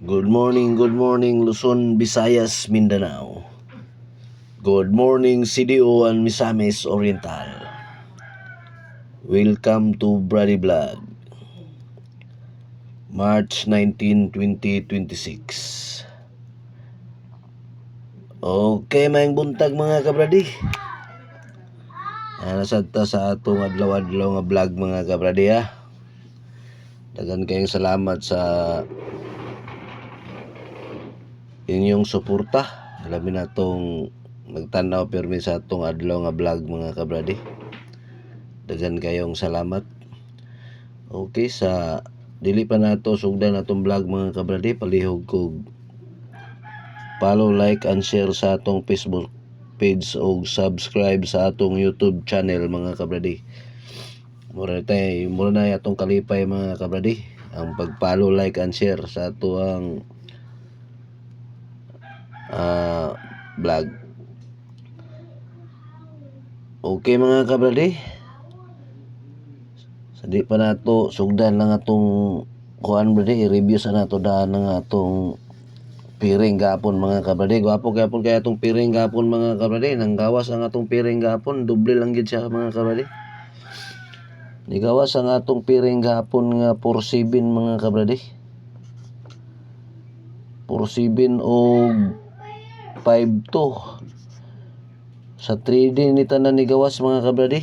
Good morning Luzon, Visayas, Mindanao. Good morning CDO and Misamis Oriental. Welcome to Brady Vlog. March 19, 2026. Okay, maayong buntag mga kabradi. Nasad ta sa atong adlaw-adlaw nga vlog mga kabradi ha. Dagan kayong salamat sa inyong suporta. Alamin na itong nagtanaw pirmi sa atong adlaw nga vlog mga kabradi. Dagan kayong salamat. Okay, sa dili pa nato sugdan atong vlog mga kabradi, palihog kog follow, like, and share sa atong Facebook page o subscribe sa atong YouTube channel mga kabradi. Mura na atong kalipay mga kabradi ang pag-follow, like, and share sa atong vlog. Okay mga kabradi, sa di pa nato sugdan lang atong kuan bradi, i-review sa nato daan ng atong piring gapon mga kabradi. Gwapo gapon kaya atong piring gapon mga kabradi. Nang gawas ang atong piring gapon, doble lang gid siya mga kabradi. Nigawas ang atong piring gapon nga 4-7 mga kabradi. 4-7 o 5-2 sa 3D ni tanan nigawas mga kabradi.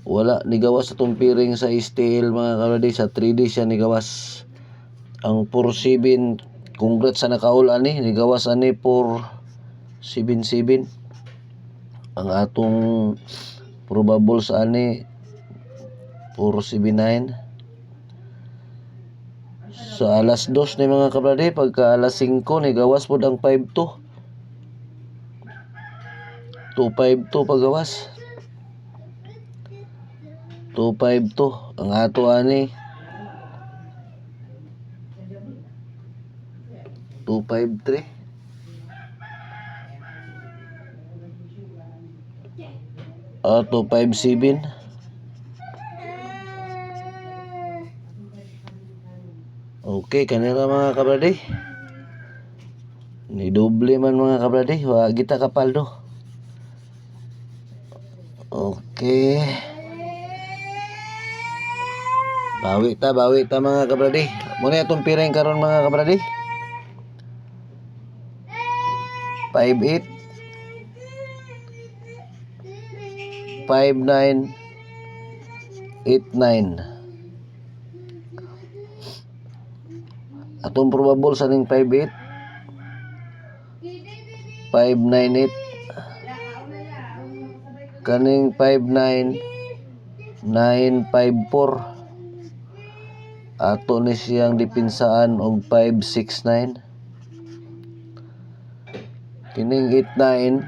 Wala nigawas atong piring sa steel mga kabradi, sa 3D siya nigawas. Ang 4-7, congrats sa nakaul ani, nigawas ani 4-7-7. Ang atong probable sa ani 4-7-9. Sa alas 2 ni mga kabradi, pagka alas 5 nigawas pod ang 5-2. 2-5-2 pagawas. 2-5-2 ang ato ani 2-5-3. O 2-5-7. Okay, kanila mga kabradi. Ni doble man mga kabradi, wa kita kapaldo. Okay. Bawi ta mga kabradi. Muna itong piring karon mga kabradi. 5-8 5-9 8-9. Atong probable sa ning 5-8 5-9-8. Kaning 5-9 9-5-4. Ato ni siyang dipinsaan og 5-6-9. Kining 8-9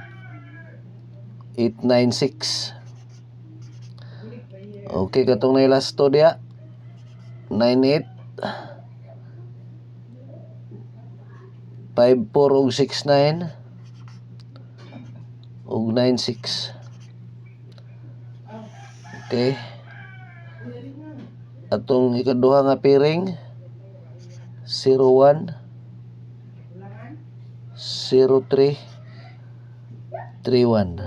8-9-6. Okay, katong na last to dia 9-8 5-4 og 6-9 og 9-6. Okay, atong ikaduha nga piring 0-1 0-3 3-1.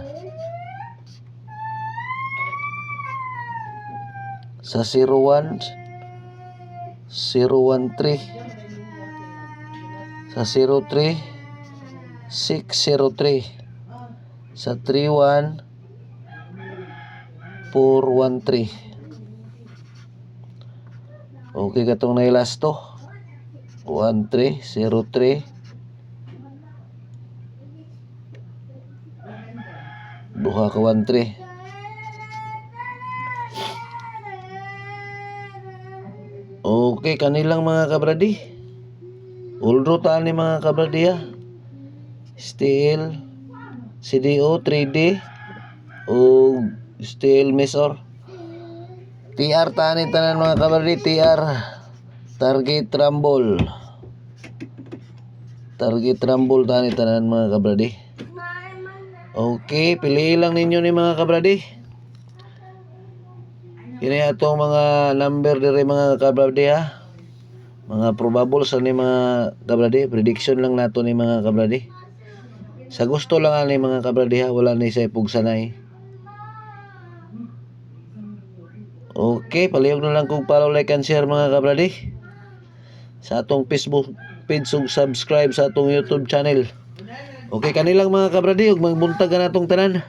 Sa 0-1 0-1-3. Sa 0-3 6-0-3. Sa 3-1 4-1-3. Okay, katong na last to 1-3 0-3 duha ka 1-3. Okay, kanilang mga kabradi. Ulro taan ni mga kabradi ha. Steel CDO 3D o steel mesor. TR taan ni tanan mga kabradi. TR target rumble. Target rumble taan ni tanan mga kabradi. Okay, piliin lang ninyo ni mga kabradi. Kini atong mga number dire mga kabradi ha. Mga probable sa ni mga kabradi, prediction lang nato ni mga kabradi. Sa gusto lang ani mga kabradi ha, wala ni sa ipugsanay. Okay, palihog na lang kung follow, like, and share mga kabradi. Sa atong Facebook page ug subscribe sa atong YouTube channel. Okay, kanilang mga kabradi, ug magbuntagan atong tanan.